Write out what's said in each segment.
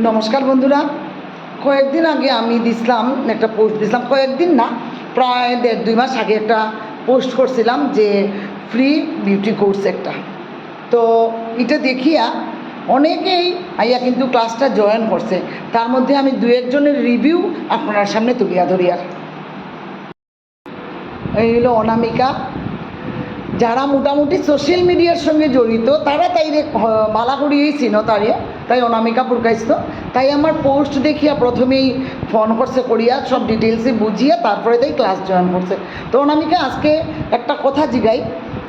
নমস্কার বন্ধুরা, কয়েকদিন আগে আমি দিছিলাম একটা পোস্ট দিছিলাম, কয়েকদিন না প্রায় 1.5-2 মাস আগে একটা পোস্ট করছিলাম যে ফ্রি বিউটি কোর্স একটা। তো এটা দেখিয়া অনেকেই আইয়া কিন্তু ক্লাসটা জয়েন করছে। তার মধ্যে আমি 2-1 জনের রিভিউ আপনার সামনে তুলিয়া ধরিয়ার। এই হলো অনামিকা, যারা মোটামুটি সোশ্যাল মিডিয়ার সঙ্গে জড়িত তারা তাইরে বালা করিয়েই চিনো তাই অনামিকা পুরকাইছিল। তাই আমার পোস্ট দেখিয়া প্রথমেই ফোন করছে করিয়া সব ডিটেলসে বুঝিয়া তারপরে তাই ক্লাস জয়েন করছে। তো অনামিকা, আজকে একটা কথা জিগাই,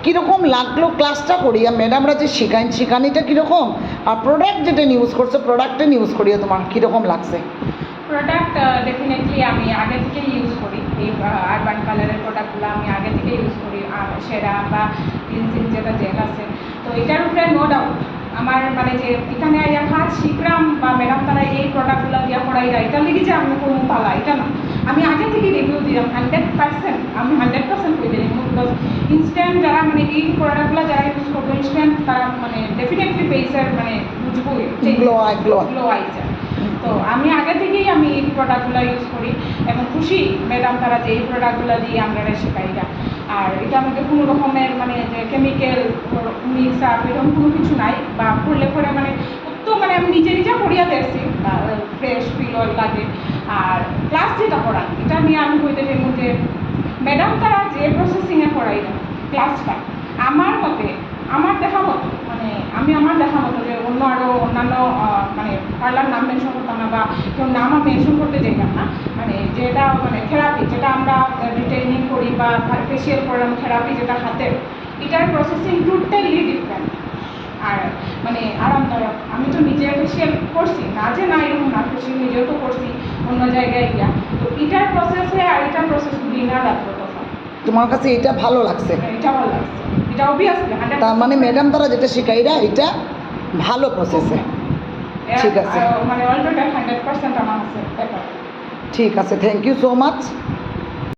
কীরকম লাগলো ক্লাসটা করিয়া? ম্যাডামরা যে শিখানিটা কীরকম, আর প্রোডাক্ট যেটা ইউজ করছে প্রোডাক্টে ইউজ করিয়া তোমার কীরকম লাগছে? প্রোডাক্ট ডেফিনেটলি আমি আগে থেকে ইউজ করি, এই আরবান কালারের প্রোডাক্টগুলো আমি আগে থেকে ইউজ করি, সেরা বা ক্লিনজিং যেটা জেল আছে। তো এটার উপরে নো ডাউট আমার মানে যে এখানে আইয়া কাজ শিখলাম বা ম্যাডাম তারা এই প্রোডাক্টগুলো দিয়া পড়াইরা, এটা লেগে যে আমি কোনো ভালো এটা না, আমি আগে থেকে রিভিউ দিলাম 100%, আমি 100% করে দিলাম। বিকজ ইনস্ট্যান্ট যারা মানে এই প্রোডাক্টগুলো যারা ইউজ করবো ইনস্ট্যান্ট তারা মানে ডেফিনেটলি ফেসের মানে বুঝবোই গ্লো আইছে। তো আমি আগে থেকেই আমি এই প্রোডাক্টগুলো ইউজ করি এবং খুশি ম্যাডাম তারা যে এই প্রোডাক্টগুলো দিয়ে আমরা শেখাইরা। আর এটার মধ্যে কোনো রকমের মানে যে কেমিক্যাল মিক্স আপ এরকম কোনো কিছু নাই, বা করলে পরে মানে তো মানে আমি নিজে করিয়া দেখছি, ফ্রেশ ফিল লাগে। আর ক্লাস যেটা পড়ান এটা নিয়ে আমি বলতে চাইব যে ম্যাডাম তারা যে প্রসেসিংয়ে পড়াইলেন ক্লাসটা আমার মতে, আমার দেখা মতো মানে আমি আমার দেখা মতো যে অন্যান্য মানে পার্লার নাম মেনশন করতাম না বা কেউ নাম আমি মেনশন করতে চাইতাম না, মানে যেটা মানে থেরাপি যেটা আমরা রিটেইনিং করি বা ফেশিয়াল করানো থেরাপি যেটা হাতের, এটার প্রসেসিং টোটালি ডিফারেন্ট আর মানে আরামদায়ক। আমি তো নিজে ফেশিয়াল করছি, না যে না এরকম না, ফেশিয়াল নিজেও তো করছি অন্য জায়গায় গিয়া। তো এটার প্রসেসে আর এটার প্রসেস দিন আর রাত্র তফাৎ। তোমার কাছে এটা ভালো লাগছে? এটা ভালো লাগছে, এটা অবভিয়াসলি 100%। তার মানে ম্যাডাম তারা যেটা শেখাইরা এটা ভালো প্রসেসে। ঠিক আছে, মানে অলরেডি 100% আমার কাছে ব্যাপার। ঠিক আছে, থ্যাংক ইউ সো মাচ।